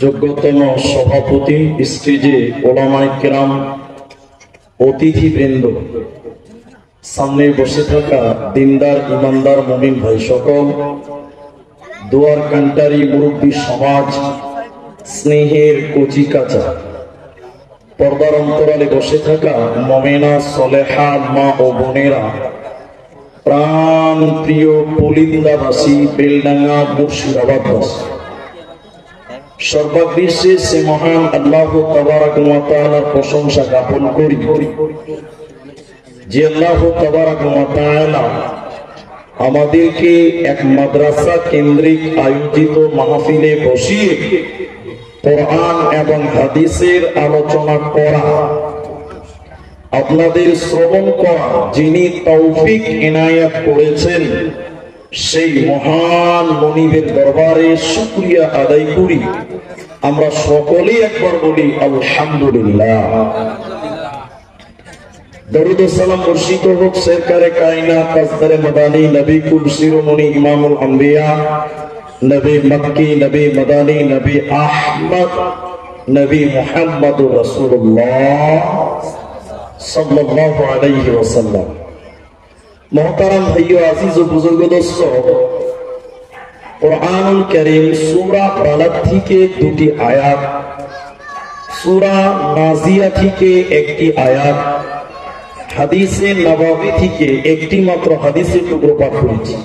যোগ্যতম সভাপতি, স্টেজে ওলামায়ে কেরাম, অতিথিবৃন্দ, সামনে বসে থাকা দিনদার ইমানদার মুমিন ভাই সকল, দুয়ার কান্টারি মুরব্বী সমাজ, স্নেহের কচি কাঁচা, পর্দার অন্তরালে বসে থাকা মুমিনা সলেহা মা ও বোনেরা, প্রাণ প্রিয় পুলিন্দাবাসী, বেলডাঙ্গা মুর্শিদাবাদবাসী, সর্ববিশ্বে সে মহান আল্লাহ তাবারাক ওয়া তাআলার প্রশংসা জ্ঞাপন করি যে আল্লাহ তাবারাক ওয়া তাআলা আমাদেরকে এক মাদ্রাসা কেন্দ্রিক আয়োজিত মাহফিলে বসিয়ে কোরআন এবং হাদিসের আলোচনা করা, আপনাদের শ্রবণ করা যিনি তৌফিক ইনায়াত করেছেন, সেই মহান মনিবের দরবারে শুকরিয়া আদায় করি। আমরা সকলেই একবার বলি আলহামদুলিল্লাহ। দরুদ ও সালাম বর্ষিত হোক সরকারে কায়নাত কাজদারে মাদানী নবী কুল শিরোমণি ইমামুল আম্বিয়া, নবী মক্কি, নবী মাদানী, নবী আহমদ, নবী মুহাম্মদুর রাসূলুল্লাহ সাল্লাল্লাহু আলাইহি ওয়াসাল্লাম। মোহতারাম ভাইও, আজিজ ও বুজুর্গ দোস্ত, কুরআনুল কারীম সূরা বালাদ থেকে দুটি আয়াত, সূরা নাজিয়া থেকে একটি আয়াত, হাদিসে নববী থেকে একটি মাত্র হাদিসের টুকরো পাঠ করেছি।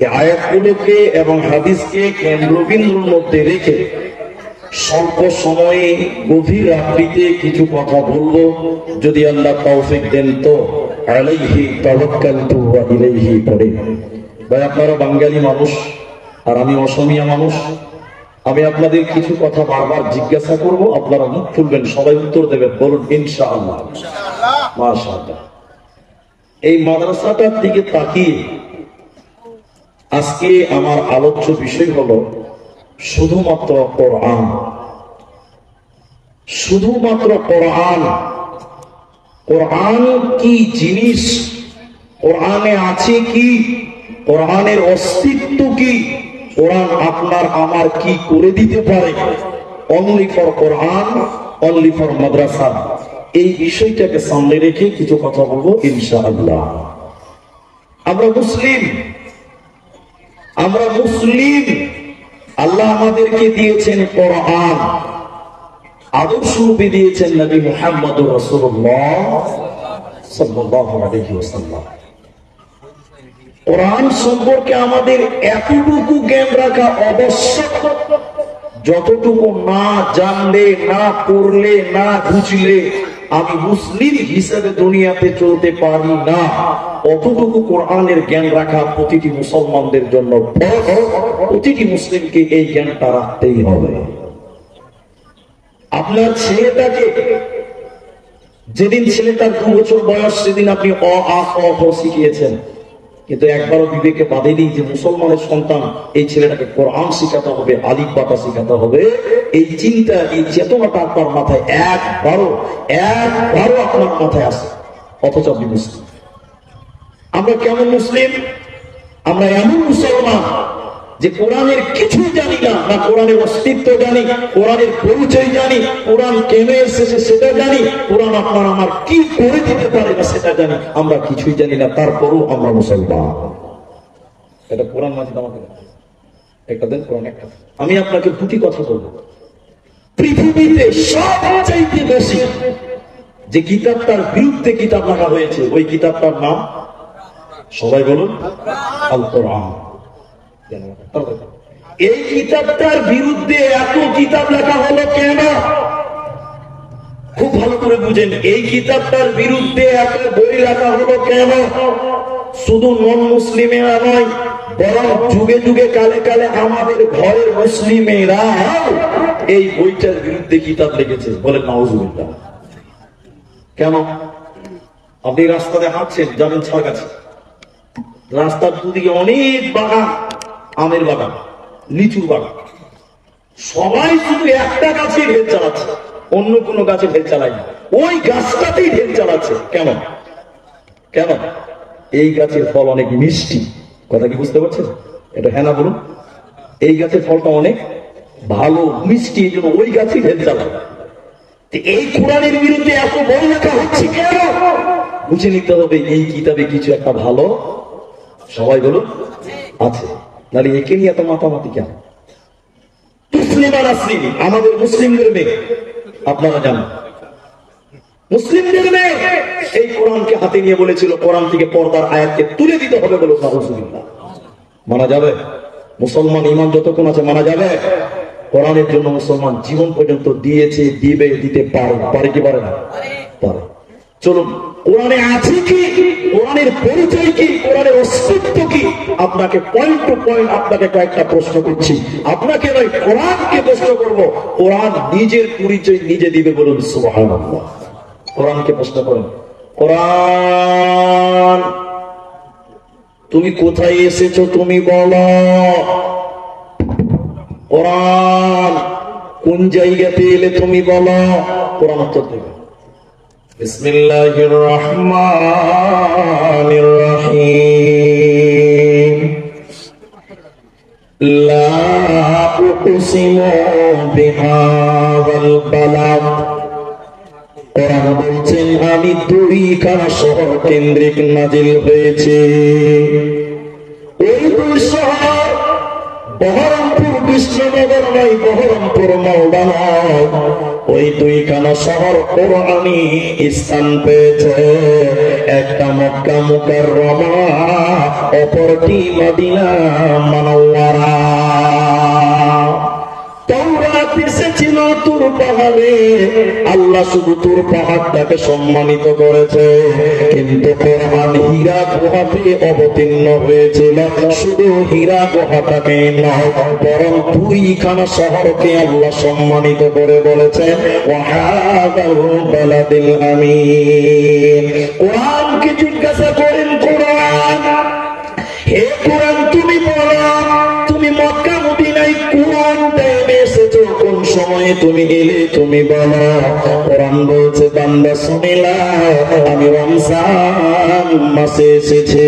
এই আয়াতগুলোকে এবং হাদিসকে কেন্দ্রবিন্দুর মধ্যে রেখে স্বল্প সময়ে গভীর রাত্রিতে কিছু কথা বলবো, যদি আল্লাহ তৌফিক দেন তো। আলাইহি তাওয়াক্কালতু ওয়া ইলাইহি পড়ে। ভাই, আপনারা বাঙালি মানুষ আর আমি অসমীয়া মানুষ, আমি আপনাদের কিছু কথা বারবার জিজ্ঞাসা করব, আপনারা মুখ খুলবেন, সবাই উত্তর দেবেন। বলুন ইনশাআল্লাহ। মাশাআল্লাহ। এই মাদ্রাসাটার দিকে তাকিয়ে আজকে আমার আলোচ্য বিষয় হলো শুধুমাত্র কোরআন। শুধুমাত্র কোরআন। কোরআন কি জিনিস? কোরআনে আছে কি? কোরআনের অস্তিত্ব কি? কোরআন আপনার আমার কি করে দিতে পারে? অনলি ফর কোরআন, অনলি ফর মাদ্রাসা। এই বিষয়টাকে সামনে রেখে কিছু কথা বলবো ইনশাআল্লাহ। আমরা মুসলিম, আমরা মুসলিম। আল্লাহ আমাদেরকে দিয়েছেন কোরআন, আদর্শ রূপে দিয়েছেন নবী মুহাম্মদুর রাসূলুল্লাহ সাল্লাল্লাহু আলাইহি ওয়াসাল্লাম। কোরআন সম্পর্কে আমাদের এতটুকু জ্ঞান রাখা আবশ্যক, যতটুকু না জানলে, না পড়লে, না বুঝলে আমি মুসলিম হিসেবে দুনিয়াতে চলতে পারি না, অতটুকু কোরআনের জ্ঞান রাখা প্রতিটি মুসলমানদের জন্য, প্রতিটি মুসলিমকে এই জ্ঞানটা রাখতেই হবে। আপনার ছেলেটাকে, যেদিন ছেলেটার 2 বছর বয়স, সেদিন আপনি অ আ ক খ শিখিয়েছেন, কিন্তু একবারও বিবেকে বাঁধেনি যে মুসলমানের সন্তান, এই ছেলেটাকে কোরআন শিখাতে হবে, আলিফ বাতা শিখাতে হবে। এই চিন্তা, এই চেতনাটা আপনার মাথায় একবারও আপনার মাথায় আসে, অথচ আপনি মুসলিম। আমরা কেমন মুসলিম? আমরা এমন মুসলমান যে কোরআনের কিছু জানি না, না কোরআনের অস্তিত্ব জানি, কোরআনের পরিচয় জানি, কোরআন কেন এসেছে সেটা জানি, কোরআন আপনার আমার কি করে দিতে পারে না সেটা জানি। আমরা কিছুই জানি না, তারপরও আমরা মুসলমান। এটা কোরআন মাজিদ আমাকে একটা দেন, কোরআন একটা। আমি আপনাকে দুটি কথা বলবো। পৃথিবীতে সবচাইতে বেশি যে কিতাবটার বিরুদ্ধে কিতাব লেখা হয়েছে, ওই কিতাবটার নাম সবাই বলুন আল কোরআন। এই কিতাবটার বিরুদ্ধে এত কিতাব লেখা হলো কেন? খুব ভালো করে বুঝেন। এই কিতাবটার বিরুদ্ধে এত বই লেখা হলো কেন? শুধু নন মুসলিমেরা নয়, বরং যুগে যুগে কালে কালে আমাদের ঘরের মুসলিমেরা এই বইটার বিরুদ্ধে কিতাব লিখেছে। বলেন নাউজুবিল্লাহ। কেন? আপনি রাস্তাতে হাঁটছেন, যাবেন ছাড়গাছি, রাস্তার দুদিকে অনেক বাগান, আমের বাগান, লিচুর বাগান, সবাই শুধু একটা গাছে ঢের চালাচ্ছে, অন্য কোনো গাছে ঢের চালায় না, ওই গাছটাতেই ঢের চালাচ্ছে। কেন? কেন? এই গাছের ফল অনেক মিষ্টি। কথা কি বুঝতে পারছেন? এটা হ্যাঁ না বলুন। এই গাছের ফলটা অনেক ভালো মিষ্টি, এই জন্য ওই গাছই ভেজাল। এই কোরআনের বিরুদ্ধে এত বড় লেখা হচ্ছে কেন? বুঝে নিতে হবে এই কিতাবে কিছু একটা ভালো সবাই বলো আছে, নাহলে একে নিয়ে এত মাতামাতি কেন? মুসলিমা নাসরিন আমাদের মুসলিমদের মেয়ে, আপনারা জানেন মুসলিমদের মেয়ে এই কোরআনকে হাতে নিয়ে বলেছিল কোরআন থেকে পর্দার আয়াতকে তুলে দিতে হবে বলে। নাউজুবিল্লাহ, মানা যাবে? মুসলমান ইমান যতক্ষণ আছে মানা যাবে? কোরআনের জন্য মুসলমান জীবন পর্যন্ত দিয়েছে, দিবে, দিতে পারে। পারে কি পারে না? পারে। চলুন, কোরআনে আছে কি, কোরআনের পরিচয় কি, কোরআনের অস্তিত্ব কি, আপনাকে পয়েন্ট টু পয়েন্ট আপনাকে কয়েকটা প্রশ্ন করছি। আপনাকে নয়, কোরআনকে প্রশ্ন করব। কোরআন নিজের পরিচয় নিজে দিবে, বলুন সুবহানাল্লাহ। কোরআনকে প্রশ্ন করেন, কোরআন তুমি কোথায় এসেছো তুমি বলো। কোরআন কোন জায়গাতে এলে তুমি বলো। কোরআন উত্তর দেবে। বিসমিল্লাহির রহমানির রহিম। লা উকসিমু বিহাযাল বালাদ। কোরআন বলছেন আমি দুইখানা শহর কেন্দ্রিক নাজিল হয়েছে। ওই দুই শহর বহরমপুর কৃষ্ণনগর নয়, বহরমপুর মালদা নয়, ওই দুইখানা শহর কোরআনি স্থান পেয়েছে। একটা মক্কা মুকাররমা, অপরটি মদিনা মুনাওয়ারা। তাওরাত এসেছিল তুর পাহাড়ে, আল্লাহ শুধু তুর পাহাড়টাকে সম্মানিত করেছে, কিন্তু কোরআন হীরা গুহাতে অবতীর্ণ হয়েছিল। শুধু হীরা গুহাটাকে নয়, বরং দুইখানা শহরকে আল্লাহ সম্মানিত করে বলেছেন ওয়াহাদাল বালাদিল আমিন। কোরআনকে জিজ্ঞাসা করেন, কোরআন হে কোরআন তুমি বলো, তুমি মক্কা মদিনায় কোন টাইমে এসেছো, কোন সময়ে তুমি এলে তুমি বলো। কোরআন বলছে বান্দা শুনিলা, আমি রমজান মাসে এসেছি।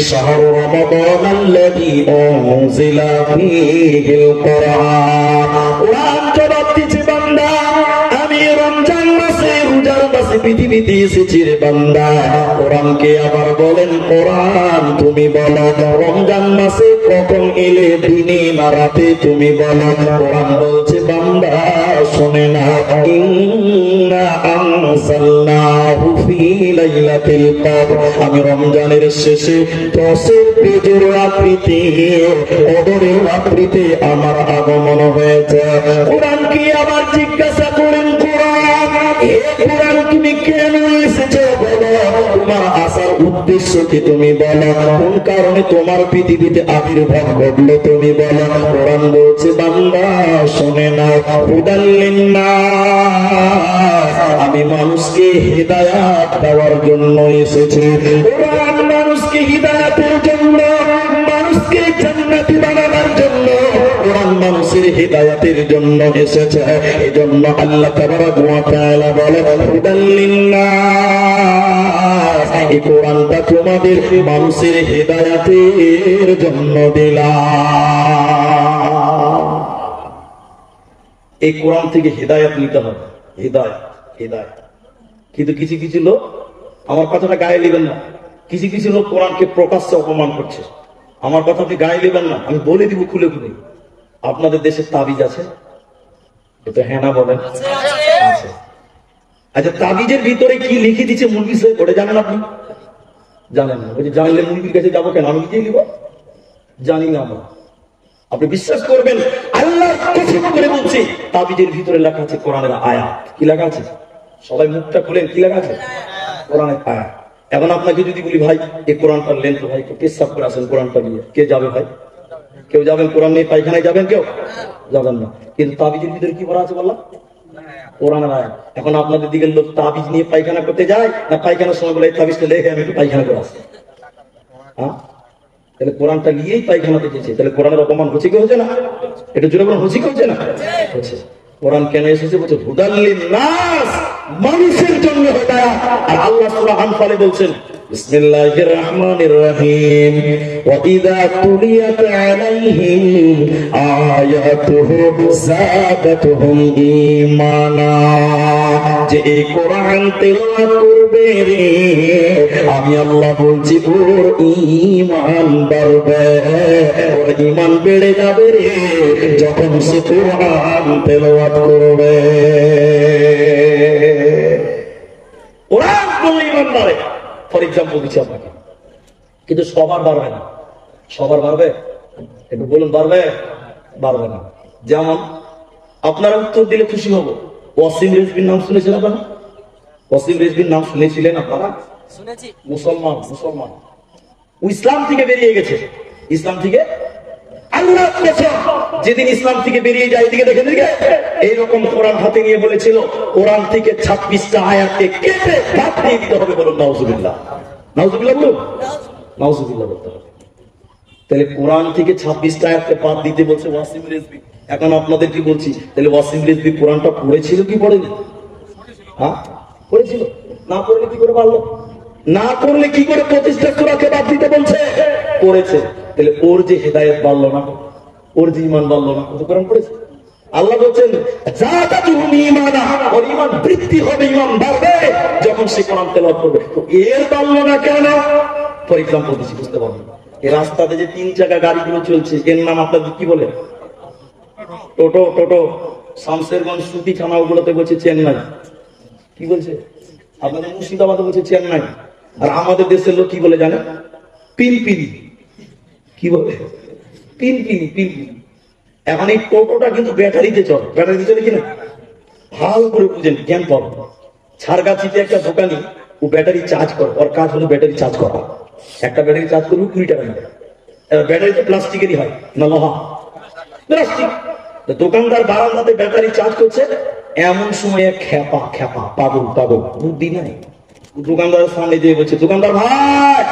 শাহরু রমাদান আল্লাযী উনজিলা ফীহিল কোরআন। কোরআন জবাব দিচ্ছে বান্দা আমি রমজান মাসে রোজার মাসে পৃথিবীতে এসেছি রে বান্দা। কোরআনকে আবার বলেন কোরআন তুমি বলো রমজান মাসে কখন এলে, দিনে না রাতে তুমি বলো। কোরআন বলছে বান্দা শুনে না, ইন্না আনজালনাহু ফী লাইলাতিল কদর। আমি রমজানের শেষে 10 পেজের রাত্রিতে, কদরের রাত্রিতে আমার আগমন হয়েছে। কোরআন কি আবার জিজ্ঞাসা করেন, কোরআন হে কোরআন তুমি কেন এসেছো বলো, তোমার আসার উদ্দেশ্য কি তুমি বলো, কোন কারণে তোমার পৃথিবীতে আবির্ভাব ঘটলো তুমি বলো। কোরআন বলছে বান্দা শুনে নাও, হুদাল লিন্নাস, আমি মানুষকে হিদায়াত দেওয়ার জন্য এসেছি। কোরআন মানুষকে হিদায়াতের জন্য, মানুষকে জান্নাতি বানানোর জন্য, কোরআন মানুষের হিদায়াতের জন্য এসেছে। এজন্য আল্লাহ তাবারাক ওয়া তাআলা বলে হুদাল লিন্নাস, এই কোরআনটা তোমাদের মানুষের হিদায়াতের জন্য দিলাম। এই কোরআন থেকে হিদায়াত নিতে হবে, হিদায়াত হিদায়াত। কিন্তু কিছু কিছু লোক, আমার কথাটা গায়ে নেবেন না, কিছু কিছু লোক কোরআনকে প্রকাশ্যে অপমান করছে। আমার কথা আপনি গায়ে নেবেন না, আমি বলে দিব খুলে খুলে। আপনাদের দেশে তাবিজ আছে? এটা হ্যাঁ না বলেন। আছে। আচ্ছা, তাবিজের ভিতরে কি লিখে দিচ্ছে মুরগি সাহেব, ওটা জানেন আপনি? জানেন না? বলছি জানলে মুরগির কাছে যাবো কেন, আমি নিজেই নিব? জানি না আমরা। আপনি বিশ্বাস করবেন, আল্লাহ কসম করে বলছি, তাবিজের ভিতরে লেখা আছে কোরআনের আয়াত। কি লেখা আছে? সবাই মুখটা খুলেন, কি লেখা আছে? কোরআনের আয়াত। এখন আপনাকে যদি বলি ভাই এই কোরআনটা লেন তো ভাই, পেশাব করে আসেন কোরআনটা নিয়ে, কে যাবে ভাই? কেউ যাবেন? কোরআন নিয়ে পায়খানায় যাবেন? কেউ যাবেন না। কিন্তু তাবিজের ভিতরে কি করা আছে বললাম? কোরআনের আয়াত। এখন আপনাদের দিকের লোক তাবিজ নিয়ে পায়খানা করতে যায় না, পায়খানার সময় বলে এই তাবিজটা লেখে আমি একটু পায়খানা করে আসি? হ্যাঁ, তাহলে কোরআনটা নিয়েই পায়খানাতে গেছে, তাহলে কোরআনের অপমান হচ্ছে কি হচ্ছে না? এটা জোরে বলুন, হচ্ছে কি হচ্ছে না? হচ্ছে। কোরআন কেন এসেছে বলছে হুদাল লিন্নাস, মানুষের জন্য হেদায়েত। আর আল্লাহ সূরা আনফালে বলছেন বিসমিল্লাহির রহমানির রহিম ওয়া ইযা তুলিয়াত আলাইহিম আয়াতুহু যাদাতুহুম ঈমানা। যে এই কোরআন তেলাওয়াত করবে রে, আমি আল্লাহ বলছি ওর ঈমান বাড়বে, ওর ঈমান বেড়ে যাবে রে যখন সে কোরআন তেলাওয়াত করবে। কোরআন পড়লে ঈমান বাড়ে। ফর এক্সাম্পল দিচ্ছি আপনাকে, কিন্তু সবার বাড়বে না। সবার বাড়বে? একটু বলুন, বাড়বে? বাড়বে না। যেমন আপনারা উত্তর দিলে খুশি হব, ওয়াসিম রিজভির নাম শুনেছেন আপনারা? ওয়াসিম রিজভির নাম শুনেছিলেন আপনারা? শুনেছি। মুসলমান, মুসলমান ও ইসলাম থেকে বেরিয়ে গেছে। ইসলাম থেকে আল্লাহ যেদিন ইসলাম থেকে বেরিয়ে যায়, এদিকে দেখেন, এইরকম কোরআন হাতে নিয়ে বলেছিল কোরআন থেকে 26টা আয়াতকে কেটে বাদ দিয়ে দিতে হবে। বলুন নাউজুবিল্লাহ। নাউজুবিল্লাহ বলুন, নাউজুবিল্লাহ বলতে হবে। তাহলে কোরআন থেকে 26টা আয়াতকে বাদ দিতে বলছে ওয়াসিম রিজভী। এখন আপনাদের কি বলছি, তাহলে ওয়াসিম রিজভী কোরআনটা পড়েছিল কি পড়েনি? হ্যাঁ, পড়েছিল। না পড়লে কি করে পারলো? না করলে কি করে 25টা সূরাকে বাদ দিতে বলছে? পড়েছে। তাহলে ওর যে হেদায়েত বাড়লো না, ওর যে ঈমান বাড়লো না, ও তো কোরআন পড়েছে। আল্লাহ বলছেন যাদাতুহুম ঈমানা, ওর ঈমান বৃদ্ধি হবে, ঈমান বাড়বে যখন সে কোরআন তেলাওয়াত করবে। তো এর বাড়লো না কেন? ফর এক্সাম্পল দিচ্ছি, বুঝতে পারবেন। এই রাস্তাতে যে 3 চাকা গাড়িগুলো চলছে, এর নাম আপনাদের কি বলে? টোটো। টোটো। শামসেরগঞ্জ সুতি থানা ওগুলোতে বলছে চেন্নাই। কি বলছে? আপনাদের মুর্শিদাবাদে বলছে চেন্নাই। আর আমাদের দেশের লোক কি বলে জানেন? পিনপিনি। কি বলে? পিনপিনি, পিনপিনি। এখন এই টোটোটা কিন্তু ব্যাটারিতে চলে। ব্যাটারিতে চলে কিনা ভালো করে বুঝেন, জ্ঞান পাবেন। ছাড়গাছিতে একটা দোকানি, ও ব্যাটারি চার্জ করে। ওর কাজ হলো ব্যাটারি চার্জ করা। একটা ব্যাটারি চার্জ করবে 20 টাকা নেবে। ব্যাটারি তো প্লাস্টিকেরই হয় না লোহা? প্লাস্টিক। দোকানদার বারান্দাতে ব্যাটারি চার্জ করছে, এমন সময় খেপা খেপা পাগল পাগল, বুদ্ধি নাই, দোকানদারের সামনে দিয়ে বলছে, দোকানদার ভাই,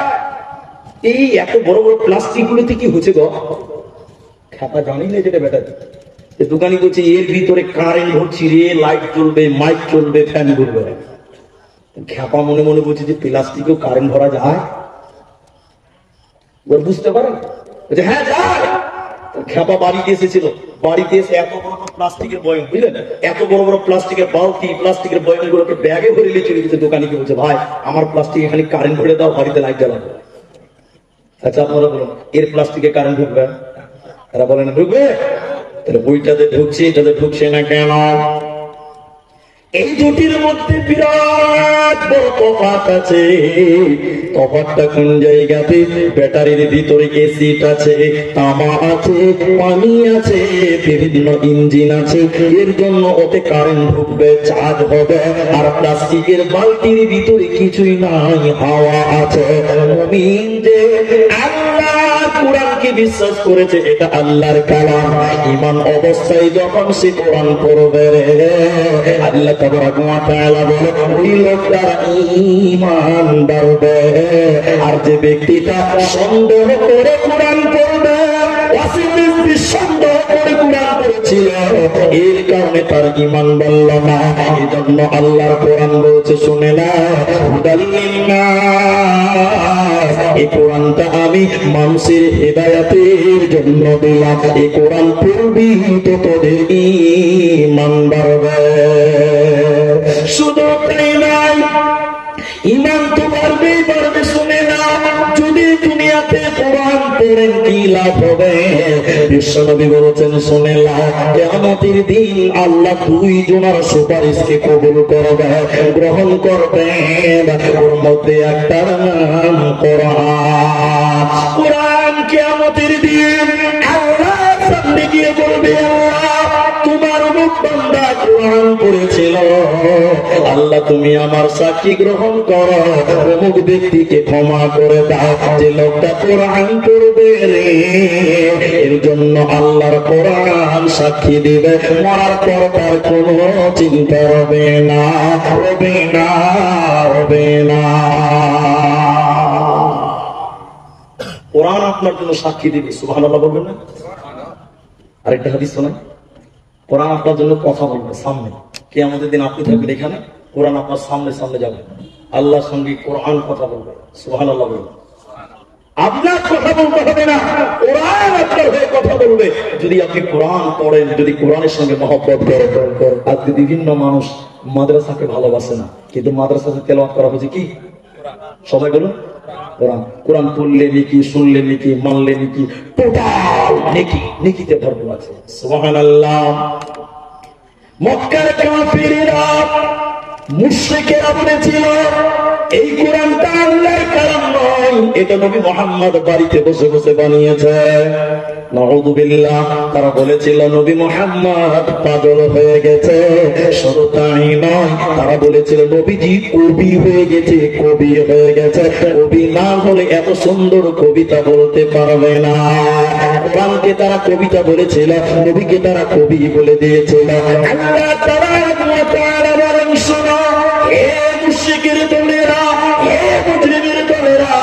এই এত বড় বড় প্লাস্টিক গুলোতে কি হচ্ছে গো? খেপা জানি না যেটা ব্যাটারি। দোকানি বলছে এর ভিতরে কারেন্ট ভরছি রে, লাইট জ্বলবে, মাইক চলবে, ফ্যান ঘুরবে। খেপা মনে মনে বলছে যে প্লাস্টিকেও কারেন্ট ভরা যায়? ওর বুঝতে পারে হ্যাঁ যায়। খেপা বাড়িতে এসেছিল, বাড়িতে এসে এত বড় বড় প্লাস্টিকের বয়ম, বুঝলেন, এত বড় বড় প্লাস্টিকের বালতি, প্লাস্টিকের বয়ম গুলোকে ব্যাগে ভরে নিয়ে চলে গেছে। দোকানিকে বলছে ভাই আমার প্লাস্টিক এখানে কারেন্ট ভরে দাও, বাড়িতে লাইট জ্বালাবো। আচ্ছা আপনারা বলুন, এর প্লাস্টিকে কারেন্ট ঢুকবে? এরা বলে না ঢুকবে। তাহলে ওইটাতে ঢুকছে, এটাতে ঢুকছে না কেন? এই দুটির মধ্যে বিরাট বড় তফাৎ আছে। তফাৎটা কোন জায়গাতে? ব্যাটারির ভিতরে এসিড আছে, তামা আছে, পানি আছে, বিভিন্ন ইঞ্জিন আছে। এর জন্য ওতে কারেন্ট ঢুকবে, চার্জ হবে। আর প্লাস্টিকের বালতির ভিতরে কিছুই নাই, হাওয়া আছে। মুমিন যে আল্লাহর কোরআনকে বিশ্বাস করেছে, এটা আল্লাহর কালাম, ঈমান অবস্থায় যখন সে কোরআন পড়বে, আল্লাহ তাবারাক ওয়া তাআলা বলে ওই লোকটার ঈমান বাড়বে। আর যে ব্যক্তিটা সন্দেহ করে কোরআন পড়বে, সন্দেহ করে কোরআন পড়েছিল, এর কারণে তার ঈমান বাড়ল না। এজন্য আল্লাহর কোরআন বলছে শুনে না, হুদাল লিন্নাস, এই কোরআনটা আমি মানুষের হেদায়েতের জন্য দিলাম। এই কোরআন পড়বি তো তোদের ঈমান বাড়বে। শুধু তাই নয়, ঈমান তো বাড়বেই বাড়বে। শুনে না, যদি দুনিয়াতে কোরআন পড়েন কি লাভ হবে? বিশ্বনবী বলেছেন শুনে না, কিয়ামতের দিন আল্লাহ 2 জনের সুপারিশকে কবুল করবে, গ্রহণ করবেন। ওর মধ্যে একটার নাম কোরআন। কোরআন কিয়ামতের দিন আল্লাহর সামনে গিয়ে বলবে, আল্লাহ তোমার অমুক বান্দা কোরআন পড়েছিল, আল্লাহ তুমি আমার সাক্ষী গ্রহণ করো, অমুক ব্যক্তিকে ক্ষমা করে দাও। যে লোকটা কোরআন পড়বে রে, এর জন্য আল্লাহর কোরআন সাক্ষী দিবে, মরার পর তার কোনো চিন্তা হবে না, হবে না, হবে না। কোরআন আপনার জন্য সাক্ষী দিবে, সুবহানাল্লাহ বলবেন না? আরেকটা হাদিস শোনাই, কোরআন আপনার জন্য কথা বলবে সামনে, কিয়ামতের দিন আপনি থাকবেন এখানে, কোরআন আপনার সামনে সামনে যাবে। আল্লাহর সঙ্গে কোরআন কথা বলবে। সুবহানাল্লাহ বলবে। আপনার কথা বলতে হবে না, কোরআন আপনার হয়ে কথা বলবে। যদি আপনি কোরআন পড়েন, যদি কোরআনের সঙ্গে মহব্বত করেন। আজকে বিভিন্ন মানুষ মাদ্রাসাকে ভালোবাসে না, কিন্তু মাদ্রাসাতে তেলাওয়াত করা হয়েছে কি? সবাই বলুন কোরআন। কোরআন পড়লে নেকি, শুনলে নেকি, মানলে নেকি, টোটাল নেকি, নেকিতে ভরপুর আছে। সুবহানাল্লাহ। মক্কার কাফিররা মুশরিকেরা বলেছিল এই কোরআনটা আল্লাহর কালাম নয়, এটা নবী মুহাম্মদ বাড়িতে বসে বসে বানিয়েছে। নাউযুবিল্লাহ। তারা বলেছিল নবী মুহাম্মদ পাগল হয়ে গেছে। শুধু তাই নয়, তারা বলেছিল নবীজি কবি হয়ে গেছে, কবি হয়ে গেছে। কবি না হলে এত সুন্দর কবিতা বলতে পারবে না। কোরআনকে তারা কবিতা বলেছিল, নবীকে তারা কবি বলে দিয়েছিল। আল্লাহ তাবারাক ওয়া তাআলা বলেন, শোনো হে মুশরিকের দলেরা, হে মুজরিমের দলেরা,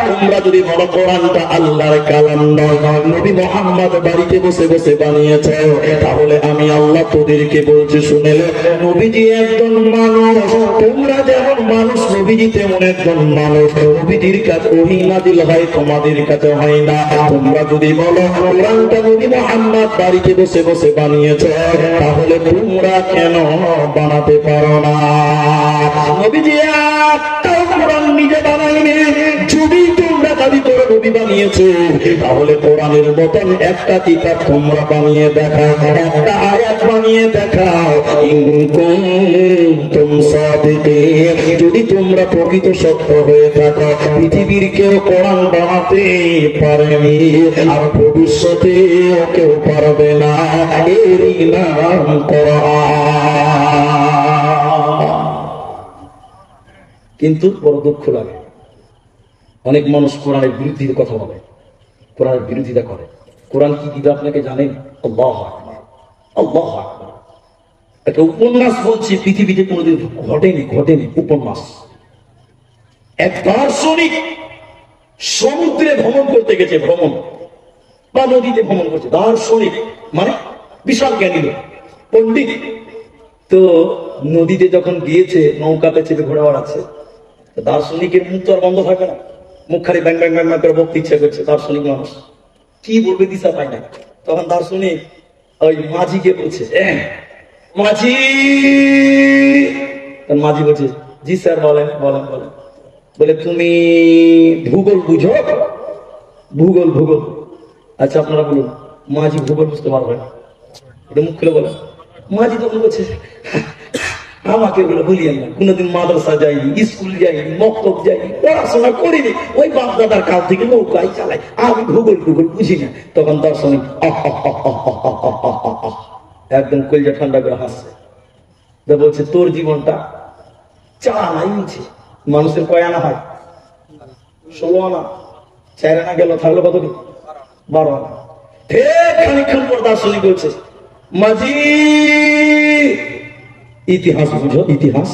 তোমরা যদি বলো কোরআনটা আল্লাহর কালাম নয়, নবী মুহাম্মদ বাড়িতে বসে বসে বানিয়েছে, তাহলে আমি আল্লাহ তোদেরকে বলছি শুনেলে, নবীজি একজন মানুষ, তোমরা যেমন মানুষ, নবীজি তেমন একজন মানুষ। নবীজির কাছে ওহী নাযিল হয়, তোমাদের কাছে হয় না। তোমরা যদি বলো কোরআনটা নবী মুহাম্মদ বাড়িতে বসে বসে বানিয়েছে, তাহলে তোমরা কেন বানাতে পারো না? নবীজি একটা কোরআন নিজে বানাইনি। যদি তোমরা দাবি করো নবী বানিয়েছে, তাহলে কোরআনের মতন একটা কিতাব তোমরা বানিয়ে দেখাও, একটা আয়াত বানিয়ে দেখাও। ইন কুনতুম সাদিকিন, যদি তোমরা প্রকৃত সত্য হয়ে থাকো। পৃথিবীর কেউ কোরআন বানাতে পারেনি, আর ভবিষ্যতে কেউ পারবে না। এরই নাম কোরআন। কিন্তু বড় দুঃখ লাগে, অনেক মানুষ কোরআনের বিরোধীর কথা বলে, কোরআনের বিরোধিতা করে। কোরআন কি দিবে আপনাকে জানেন? আল্লাহু আকবার, আল্লাহু আকবার। একটা উপন্যাস বলছি, পৃথিবীতে কোনোদিন ঘটেনি উপন্যাস। এক দার্শনিক সমুদ্রে ভ্রমণ করতে গেছে, ভ্রমণ বা নদীতে ভ্রমণ করছে। দার্শনিক মানে বিশাল জ্ঞানী লোক, পণ্ডিত। তো নদীতে যখন গিয়েছে, নৌকাতে চেপে ঘোরা বেড়াচ্ছে। দার্শনিকের মুখ তো আর বন্ধ থাকবে না, মুখ খালি ব্যাং ব্যাং ব্যাং করে বলতে ইচ্ছা করছে। দার্শনিক মানুষ কি বলবে দিশা পায় না। তখন দার্শনিক ওই মাঝিকে বলছে, মাঝি। মাঝি বলছে, জি স্যার, বলেন বলেন বলেন। বলে তুমি ভূগোল বুঝো? ভূগোল ভূগোল। আচ্ছা আপনারা বলুন, মাঝি ভূগোল বুঝতে পারবে না? এটা মুখ খুলে বলেন। মাঝি তখন বলছে, আমাকে বলে বলিয়েন না, কোনোদিন মাদ্রাসা যাইনি, স্কুল যাইনি, মক্তব যাইনি, পড়াশোনা করিনি, ওই বাপ দাদার কাল থেকে নৌকায় চালাই, আমি ভূগোল ভূগোল বুঝি না। তখন দার্শনিক একদম কলজা ঠান্ডা করে হাসছে। বলছে তোর জীবনটা 4 আনাই মিছে। মানুষের কয় আনা হয়? 16 আনা। 4 আনা গেল, থাকলো কত কি? 12 আনা। খানিক্ষণ পর দার্শনিক বলছে, মাঝি ইতিহাস বুঝো? ইতিহাস?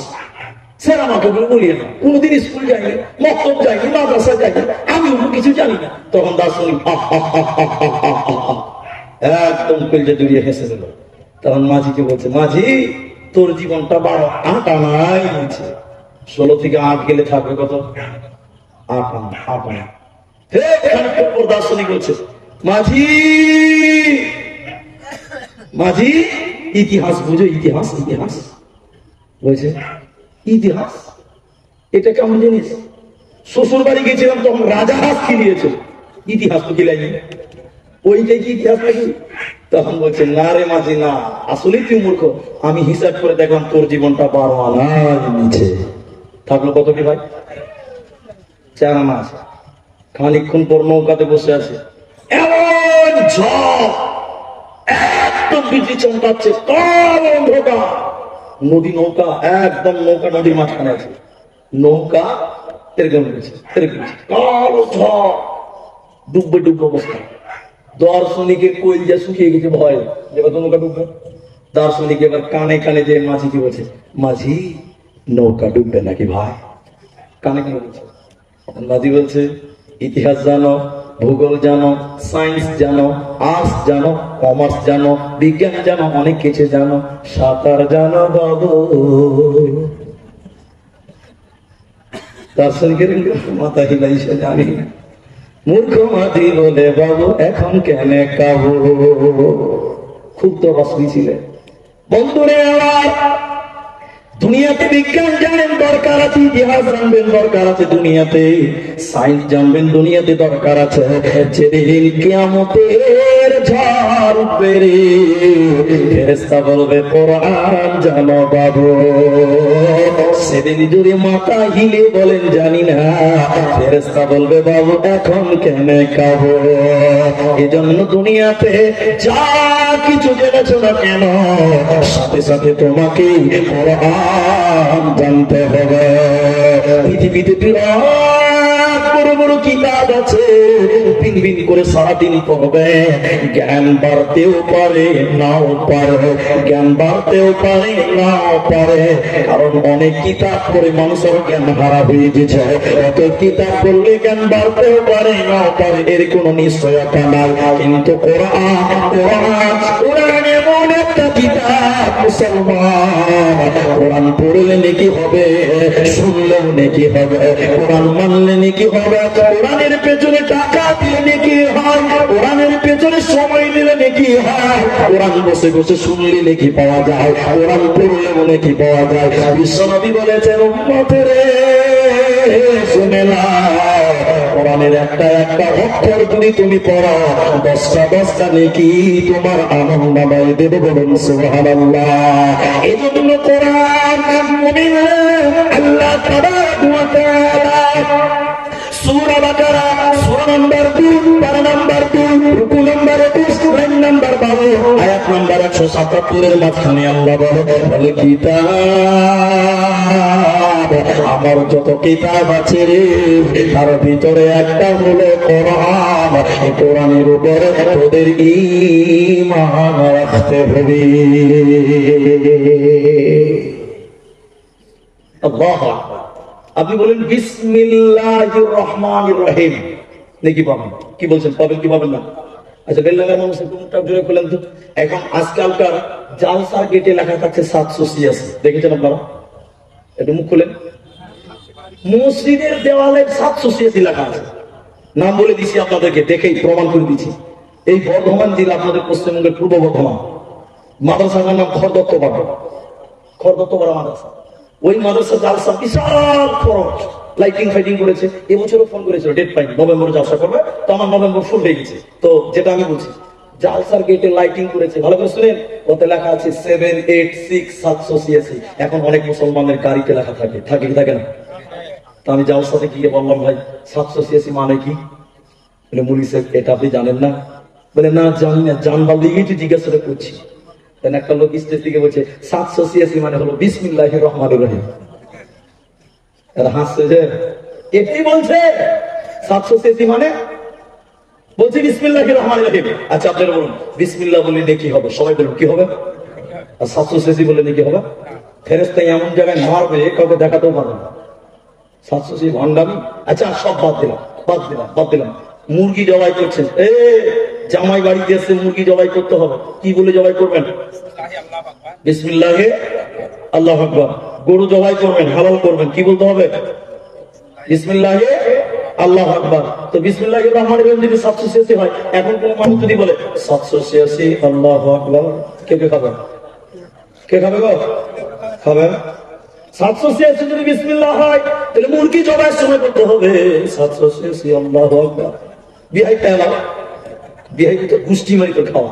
স্যার আমাকে বলিয়ে না, কোনোদিন স্কুল যাইনি, মক্তব যাইনি, মাদ্রাসা যাইনি, আমি অন্য কিছু জানি না। তখন দার্শনিক একদম কলজা জড়িয়ে হেসে দিল। তখন মাঝিকে বলছে, মাঝি তোর জীবনটা 12 আনাই হয়েছে। 16 থেকে 8 গেলে থাকবে কত? 8 আনা। 8 আনা। দার্শনিক বলছে, মাঝি মাঝি ইতিহাস বুঝো? ইতিহাস? ইতিহাস বলছে, ইতিহাস এটা কেমন জিনিস? শ্বশুর বাড়ি গেছিলাম, তখন রাজা হাঁস খিলিয়েছে, ইতিহাস তো খিলাইনি, ওইটাই কি ইতিহাস নাকি? তখন বলছে, না রে মাঝি না, আসলেই তুই মূর্খ। আমি হিসাব করে দেখলাম তোর জীবনটা 12 আনার নিচে। থাকলো কত কি ভাই? 4 আনা আছে। খানিক্ষণ পর নৌকাতে বসে আছে, এমন ঝড়, একদম বিজলি চমকাচ্ছে, কাল অন্ধকার, নদী নৌকা একদম, নৌকা নদীর মাঝখানে আছে, নৌকা এরকম করেছে, কালো ঝড়, ডুববে ডুববে অবস্থা। দার্শনিকের কলজা শুকিয়ে গেছে ভয়, এবার তো নৌকা ডুববে। দার্শনিক এবার কানে কানে যে মাঝিকে বলছে, মাঝি নৌকা ডুববে নাকি ভাই? কানে কানে বলছে। মাঝি বলছে, ইতিহাস জানো, ভূগোল জানো, সায়েন্স জানো, আর্টস জানো, কমার্স জানো, বিজ্ঞান জানো, অনেক কিছু জানো, সাঁতার জানো বাবু? তার সঙ্গে মাথা হিলাইছে জানি না। মূর্খ মাটি বলে বাবু এখন কেন কাবু। খুব তো বাসি ছিলেন বন্ধুরে। আমার দুনিয়াতে বিজ্ঞান জানেন দরকার আছে, ইতিহাস জানবেন দরকার আছে, দুনিয়াতে সায়েন্স জানবেন দুনিয়াতে দরকার আছে। যেদিন কিয়ামতের ঝড় উঠবে রে, ফেরেশতা বলবে কোরআন জানো বাবু। সেদিন যদি মাথা হিলে বলেন জানি না, ফেরেশতা বলবে বাবু এখন কেন কাবো। এজন্য দুনিয়াতে যা কিছু জেনেছো না কেন, সাথে সাথে তোমাকে কোরআন জানতে হবে। পৃথিবীতে বিরাট বড় বড় কিতাব আছে, ভিন ভিন করে সারাদিন পড়বে, জ্ঞান বাড়তেও পারে নাও পারে, জ্ঞান বাড়তেও পারে নাও পারে। কারণ অনেক কিতাব পড়ে মানুষের জ্ঞান হারা হয়ে গেছে। অত কিতাব পড়লে জ্ঞান বাড়তেও পারে নাও পারে, এর কোনো নিশ্চয়তা নাই। কিন্তু কোরআন কোরআন কোরআন এমন একটা কিতাব মুসলমান, কোরআন পড়লে নাকি হবে, শুনলেও নাকি হবে, কোরআন মানলে নাকি হবে, কোরআনের পেছনে টাকা দিলে নাকি হয়, কোরআনের পেছনে সময় দিলে নাকি হয়, কোরআন বসে বসে শুনলে নাকি পাওয়া যায়, কোরআন পড়লেও নাকি পাওয়া যায়। বিশ্বনবী বলেছেন উম্মতের শুনে না, কোরআনের একটা একটা অক্ষর যদি তুমি পড়ো, 10টা নেকি তোমার আনন্দময় দেব। বলুন সুবহানাল্লাহ। এজন্য কোরআন মুমিন আল্লাহ তাবারক ওয়া তাআলা সূরা বাকারা সূরা নাম্বার 2 পারা নাম্বার 2 রুকু নাম্বার 21 লাইন নাম্বার 12 আয়াত নাম্বার 177 এর মাঝখানে আল্লাহ বলে কিতাব, আমার যত কিতাব আছে রে তার ভিতরে একটা হলো কোরআন। এই কোরআনের উপরে তোদের ঈমান রাখতে হবে। আল্লাহু আকবার। আপনি বলেন বিসমিল্লাহির রহমানির রহিম, নাকি পাবেন? কি বলছেন, পাবেন কি পাবেন না? আচ্ছা বেল্লাগার মানুষের মুখটা জোরে খুলেন তো। এখন আজকালকার জালসার গেটে লেখা থাকছে 786, দেখেছেন আপনারা? একটু মুখ খুলেন। মসজিদের দেওয়ালে 786 লেখা আছে। নাম বলে দিছি আপনাদেরকে, দেখেই প্রমাণ করে দিচ্ছি। এই বর্ধমান জেলা আপনাদের পশ্চিমবঙ্গের পূর্ব বর্ধমান, মাদ্রাসার নাম খড়দত্তপাড়া, খড়দত্তপাড়া মাদ্রাসা। ওই মাদ্রাসা জালসা বিশাল খরচ, লাইটিং ফাইটিং করেছে। এবছরও ফোন করেছিল, ডেট পাইনি, নভেম্বরে জালসা করবে। তো আমার নভেম্বর ফুল হয়ে গেছে। তো যেটা আমি বলছি, জালসার গেটে লাইটিং করেছে, ভালো করে শুনেন। ওতে লেখা আছে 786 786। এখন অনেক মুসলমানের গাড়িতে লেখা থাকে, থাকে কি থাকে না? তো আমি জালসাতে গিয়ে বললাম, ভাই 786 মানে কি? বলে মুলি সাহেব এটা আপনি জানেন না? বলে না জানি না, জানবার দিকেই তো জিজ্ঞাসা করছি। একটা লোক স্টেজ থেকে বলছে 786 মানে হলো বিসমিল্লাহির রহমানির রহিম। এরা হাসছে যে এটাই বলছে 786 মানে বলছে বিসমিল্লাহির রহমানির রহিম। আচ্ছা আপনারা বলুন বিসমিল্লাহ বলে কি হবে? সবাই বলুন কি হবে? আর 786 বলে কি হবে? ফেরেশতা এমন জায়গায় মারবে কাউকে দেখাতেও পারবে না। 786 ভণ্ডামি। আচ্ছা সব বাদ দিলাম, বাদ দিলাম, বাদ দিলাম। মুরগি জবাই করছেন, জামাই বাড়িতে এসে মুরগি জবাই করতে হবে, কি বলে জবাই করবেন? বিসমিল্লাহে আল্লাহু আকবার। গরু জবাই করবেন, হালাল করবেন, কি বলতে হবে? বিসমিল্লাহে আল্লাহু আকবার। তো বিসমিল্লাহির রহমানির রহিম যদি 786 হয়, এখন কোন মানুষ যদি বলে 786 আল্লাহু আকবার, কে কে খাবে? কে খাবে গো? খাবে 786 যদি বিসমিল্লাহ হয়, তাহলে মুরগি জবাইয়ের সময় করতে হবে 786 আল্লাহু আকবার। বিহাই তেলা, বিহাই তো গুষ্টি মারি তো খাওয়া,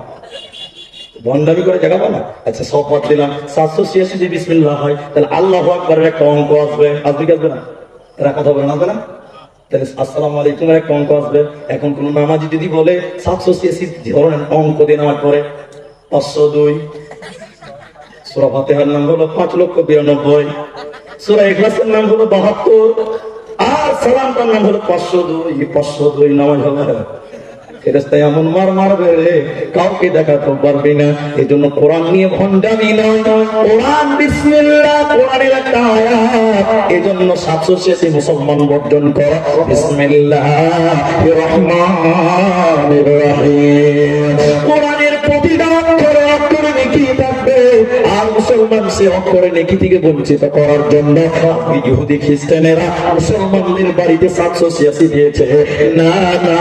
ভণ্ডামি করে জায়গা পাও না। আচ্ছা সব বাদ দিলাম। 786 যদি বিসমিল্লাহ হয়, তাহলে আল্লাহু আকবারের একটা অঙ্ক আসবে, আসবে কি আসবে না? এরা কথা বলে না, আসবে না? তাহলে আসসালামু আলাইকুম একটা অঙ্ক আসবে। এখন কোন নামাজি যদি বলে 786 ধরনের অঙ্ক দিয়ে নামাজ পড়ে, 502। সূরা ফাতিহার নাম হলো 5,92,000। সূরা ইখলাসের নাম হলো 72। আর সালামটার নাম হলো 502 নামাজ হবে। ফেরেশতা এমন মার মারবে রে, কাউকে দেখাতে পারবি না। এই জন্য কোরআন নিয়ে ভণ্ডামি নয়, কোরআন বিসমিল্লাহ, কোরআনের একটা আয়াত। এই জন্য 786 মুসলমান বর্জন কর বিসমিল্লাহির রহমানির রহিম। কোরআনের প্রতিটা অক্ষরে অক্ষরে নেকি থাকবে। আর মুসলমান সে অক্ষরে নেকি থেকে বঞ্চিত করার জন্য ইহুদি খ্রিস্টানেরা মুসলমানদের বাড়িতে 786 দিয়েছে। না না,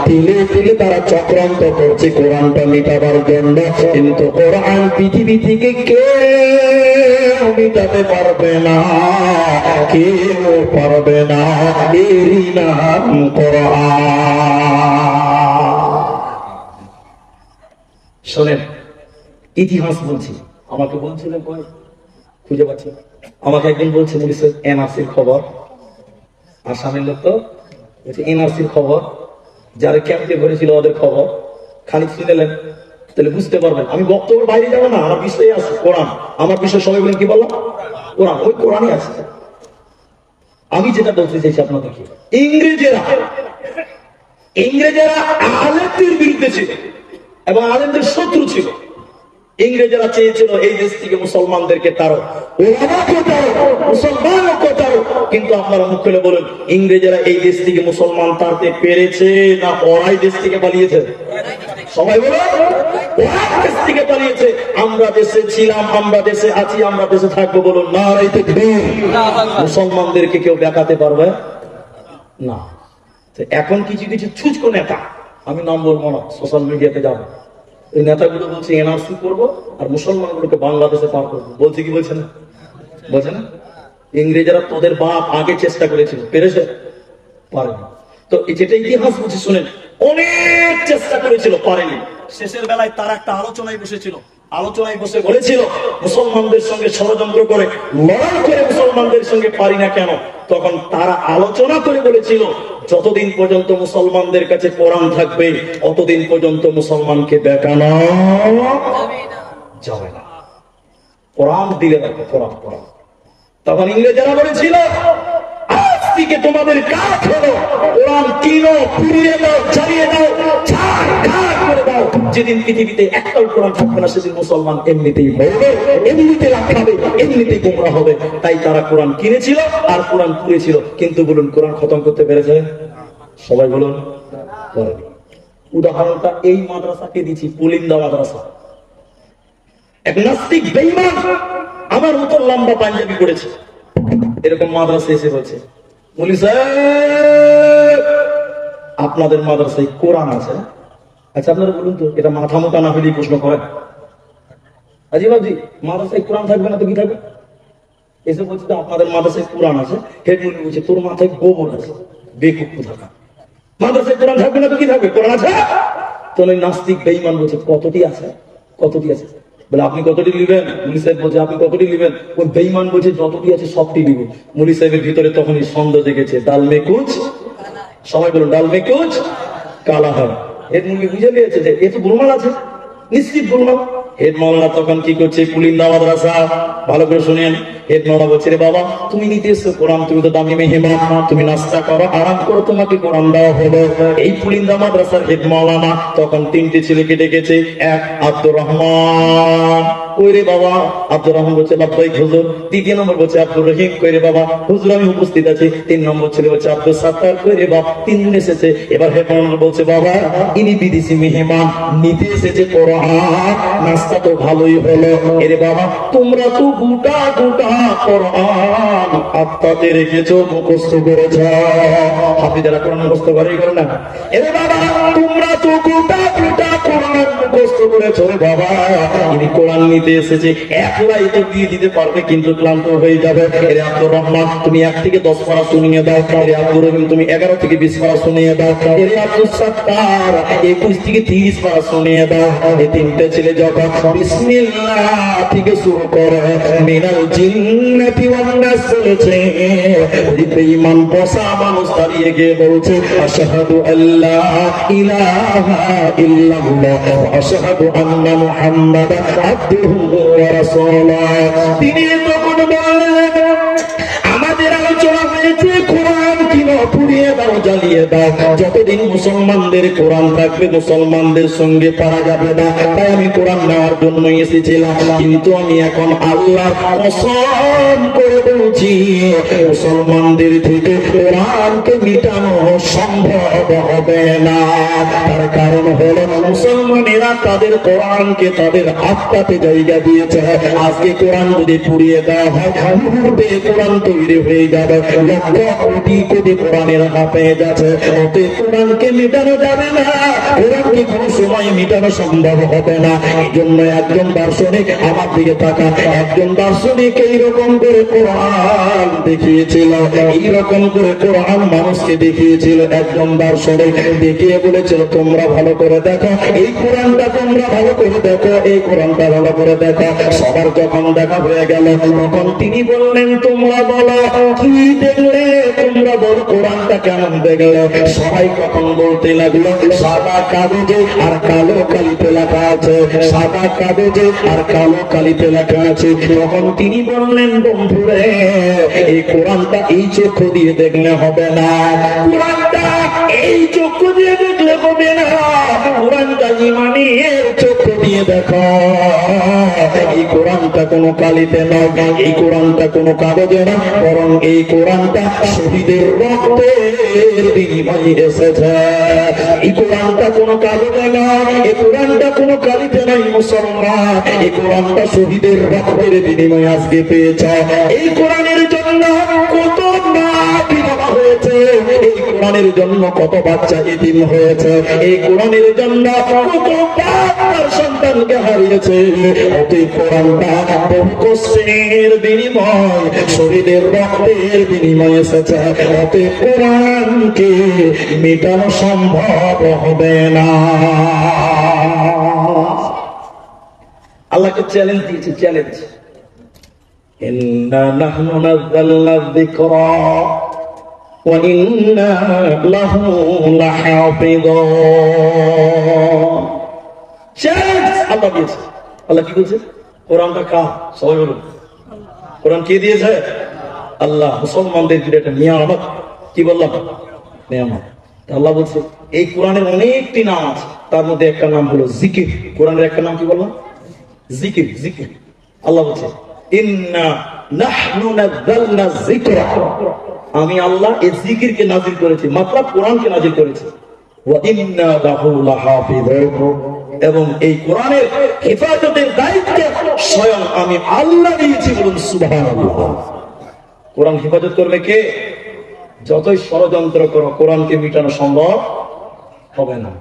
তিলে তিলে তারা চক্রান্ত করছে কোরআনটা মিটাবার জন্য, কিন্তু কোরআন পৃথিবী থেকে কেউ মিটাতে পারবে না, কেউ পারবে না। এরই নাম কোরআন। শোনেন, ইতিহাস বলছি। আমাকে বলছিলেন কই খুঁজে পাচ্ছি, আমাকে একদিন বলছে এনআরসির খবর, আসামের লোক তো বলছে এনআরসির খবর, যারা ক্যাম্পে ভরেছিল ওদের খবর খানিক শুনেলেন তাহলে বুঝতে পারবেন। আমি বক্তব্যের বাইরে যাবো না, আমার বিষয়ে আছে কোরআন। আমার বিষয় সবাই বলেন কি বললাম? কোরআন। ওই কোরআনই আছে। আমি যেটা বলতে চাইছি আপনাদেরকে, ইংরেজেরা আলেমদের বিরুদ্ধে ছিল এবং আলেমদের শত্রু ছিল। ইংরেজেরা চেয়েছিল এই দেশ থেকে মুসলমানদেরকে তারো, মুসলমানকে তারো। কিন্তু আপনারা মুখ খুলে বলেন, ইংরেজেরা এই দেশ থেকে মুসলমান তারতে পেরেছে না ওরাই দেশ থেকে পালিয়েছে? সবাই বলো, ওরা দেশ থেকে পালিয়েছে। আমরা দেশে ছিলাম, আমরা দেশে আছি, আমরা দেশে থাকবো। বলুন নারায়ে তাকবীর। মুসলমানদেরকে কেউ দেখাতে পারবে না। এখন কিছু কিছু ছুচকো নেতা, আমি নাম বলবো না, সোশ্যাল মিডিয়াতে যাবো, এই নেতাগুলো বলছে এনআরসি করবো আর মুসলমানগুলোকে বাংলাদেশে পার করবো। বলছে কি বলছে না? বলছে না? ইংরেজরা তোদের বাপ আগে চেষ্টা করেছিল, পেরেছে? পারেনি। তো যেটা ইতিহাস বলছে শুনেন, অনেক চেষ্টা করেছিল, পারেনি। শেষের বেলায় তারা একটা আলোচনায় বসেছিল, আলোচনায় বসে বলেছিল মুসলমানদের সঙ্গে ষড়যন্ত্র করে লড়াই করে মুসলমানদের সঙ্গে পারি না কেন। তখন তারা আলোচনা করে বলেছিল যতদিন পর্যন্ত মুসলমানদের কাছে কোরআন থাকবে অতদিন পর্যন্ত মুসলমানকে দেখানো যাবে না। কোরআন দিলে রাখো, কোরআন কোরআন। তখন ইংরেজরা বলেছিল আজ থেকে তোমাদের কাজ হলো কোরআন কিনো, পুড়িয়ে দাও, জ্বালিয়ে দাও, ছাড়খাড় করে দাও। যেদিন পৃথিবীতে একটাও কোরআন থাকবে না সেদিন মুসলমান এমনিতেই মরবে, এমনিতেই লাফাবে, এমনিতেই গোমরা হবে। তাই তারা কোরআন কিনেছিল আর কোরআন পুড়েছিল। কিন্তু বলুন কোরআন খতম করতে পেরেছে? সবাই বলুন করেনি। উদাহরণটা এই মাদ্রাসাকে দিচ্ছি, পুলিন্দা মাদ্রাসা। এক নাস্তিক বেঈমান আমার মতো লম্বা পাঞ্জাবি পড়েছে, এরকম মাদ্রাসা এসে বলছে, বলি স্যার আপনাদের মাদ্রাসায় কোরআন আছে? আচ্ছা আপনারা বলুন তো, এটা মাথা মোটা না হলেই প্রশ্ন করেন। আজিবাবজি মাদ্রাসায় কোরআন থাকবে না তো কি থাকবে? এসে বলছে তো আপনাদের মাদ্রাসায় কোরআন আছে। হেডমুনি বলছে তোর মাথায় গোবর আছে, বেকুব থাকা। মাদ্রাসায় কোরআন থাকবে না তো কি থাকবে? কোরআন আছে। তো ওই নাস্তিক বেঈমান বলছে কতটি আছে, কতটি আছে? বলে আপনি কতটি নিবেন? মুলি সাহেব বলছে আপনি কতটি নিবেন? ওই বেঈমান বলছে যতটি আছে সবটি নিব। মুলি সাহেবের ভিতরে তখনই সন্দেহ জেগেছে, ডাল মে কুচ, সবাই বলুন ডাল মে কুচ কালা হয়। হেডমুনি বুঝে নিয়েছে যে এ তো গোলমাল আছে, নিশ্চিত গোলমাল। হেড মাওলানা তখন কি করছে, পুলিন্দা মাদ্রাসা, ভালো করে শুনেন। হেড মাওলানা বলছে রে বাবা তুমি নিতে এসছো কোরআন, তুমি তো দামি মেহমান, তুমি নাস্তা করো, আরাম করো, তোমাকে কোরআন দেওয়া হলো। এই পুলিন্দা মাদ্রাসার হেড মাওলানা তখন তিনটে ছেলেকে ডেকেছে। এক আব্দুর রহমান, কই রে বাবা? আব্দুর রহমান বলছে লাব্বাইক হুজুর। দ্বিতীয় নম্বর বলছে আব্দুর রহিম, কই রে বাবা? হুজুর আমি উপস্থিত আছি। তিন নম্বর ছেলে বলছে আব্দুল সাত্তার, কই রে বাবা? তিনজন এসেছে। এবার হেড মাওলানা বলছে বাবা ইনি বিদেশি মেহমান, নিতে এসেছে কোরআন, নাস্তা তো ভালোই হলো। এরে বাবা তোমরা তো গোটা গোটা কোরআন আত্মাতে রেখেছো, মুখস্থ করেছ। হাফিজেরা কোরআন মুখস্থ করে না? এরে বাবা তোমরা তো গোটা গোটা কোরআন মুখস্থ করেছো। বাবা ইনি কোরআন নিতে এসেছে, একলাই তো দিয়ে দিতে পারবে কিন্তু ক্লান্ত হয়ে যাবে। এরে আব্দুর রহমান তুমি 1 থেকে 10 পারা শুনিয়ে দাও। এরে আব্দুর রহিম তুমি 11 থেকে 20 পারা শুনিয়ে দাও। এরে আব্দুল সাত্তার 21 থেকে 30 পারা শুনিয়ে দাও। এই তিনটে ছেলে যখন বিসমিল্লাহ থেকে শুরু করে মিনাল জিন্নাতি ওয়ান নাস বলেছে, ওই বেঈমান বসা মানুষ দাঁড়িয়ে গিয়ে বলছে আশহাদু আল্লা ইলাহা ইল্লাল্লাহ ওয়া আশহাদু আন্না মুহাম্মাদান আবদুহু ওয়া রাসূলুহু। তিনি তখন বললেন আমাদের আলোচনা হয়েছে কোরআন কিনো, পুড়িয়ে দাও, জ্বালিয়ে দাও। যতদিন মুসলমানদের কোরআন থাকবে মুসলমানদের সঙ্গে পারা যাবে না। তাই আমি কোরআন নেওয়ার জন্য এসেছিলাম, কিন্তু আমি এখন আল্লাহ কসম করে বলছি মুসলমানদের থেকে কোরআনকে মিটানো সম্ভব হবে না। তার কারণ হলো মুসলমানেরা তাদের কোরআনকে তাদের আত্মাতে জায়গা দিয়েছে। আজকে কোরআন যদি পুড়িয়ে দেওয়া হয় মুহূর্তে কোরআন তৈরি হয়ে যাবে, লক্ষ কোটি কোটি কোরআনের হাফেজ আছে। ওতে কোরআনকে মেটানো যাবে না, কোরআনকে কোনো সময় মেটানো সম্ভব হবে না। এই জন্য একজন দার্শনিক, আমার দিকে তাকা, একজন দার্শনিক এইরকম করে কোরআন দেখিয়েছিল, এইরকম করে কোরআন মানুষকে দেখিয়েছিল। একজন দার্শনিক দেখিয়ে বলেছিল তোমরা ভালো করে দেখো এই কোরআনটা, তোমরা ভালো করে দেখো এই কোরআনটা, ভালো করে দেখো। সবার যখন দেখা হয়ে গেল তখন তিনি বললেন তোমরা বলো কি দেখলে, তোমরা বলো কোরআনটা কেমন দেখলে। সবাই তখন বলতে লাগলো সাদা কাগজে আর কালো কালিতে লেখা আছে, সাদা কাগজে আর কালো কালিতে লেখা আছে। তখন তিনি বললেন বন্ধুরে এই কোরআনটা এই চক্ষু দিয়ে দেখলে হবে না, কোরআনটা এই চক্ষু দিয়ে দেখলে হবে না, কোরআনটা ইমানের চক্ষু দিয়ে দেখো। এই কোরআনটা কোনো কালিতে নয়, এই কোরআনটা কোনো কাগজে না, বরং এই কোরআনটা শহীদের রক্তের বিনিময়ে এসেছে। এই কোরআনটা কোনো কাগজে নয়, এই কোরআনটা কোনো কালিতে নয় মুসলমান, এই কোরআনটা শহীদের রক্তের বিনিময়ে আজকে পেয়েছে। এই কোরআনের জন্য কত মা বিধবা হয়েছে, এই কোরআনের জন্য কত বাচ্চা এতিম হয়েছে, এই কোরআনের জন্য কত বাপ তার সন্তানকে হারিয়েছে। অতএব কোরআনটা বহু কষ্টের বিনিময়, শরীরের রক্তের বিনিময়ে এসেছে। অতএব কোরআনকে মেটানো সম্ভব হবে না। আল্লাহকে চ্যালেঞ্জ দিয়েছে, চ্যালেঞ্জ। ইন্না নাহনু নাযালনা যিকরা ওয়া ইন্না লাহু লাহাফিযুন। চ্যালেঞ্জ আল্লাহ দিয়েছে। আল্লাহ কি বলছে? কোরআনটা কার? সবাই বলুন কোরআন কে দিয়েছে? আল্লাহ। মুসলমানদের জন্য একটা নিয়ামত। কি বললাম? নিয়ামত। আল্লাহ বলছে এই কোরআনের অনেকটি নাম আছে, তার মধ্যে একটা নাম হলো জিকির। কোরআনের একটা নাম কি বললাম? জিকির। জিকির। আল্লাহ বলছে ইন্না নাহনু নাযালনা যিকরা, আমি আল্লাহ এই জিকিরকে নাযিল করেছি, মাতলাব কোরআনকে নাযিল করেছি। ওয়া ইন্না লাহু লাহাফিযুন, এবং এই কোরআনের হেফাজতের দায়িত্ব স্বয়ং আমি আল্লাহ নিয়েছি। বলুন সুবহানাল্লাহ। কোরআন হেফাজত করবে কে? যতই ষড়যন্ত্র করো কোরআনকে মিটানো সম্ভব হবে না।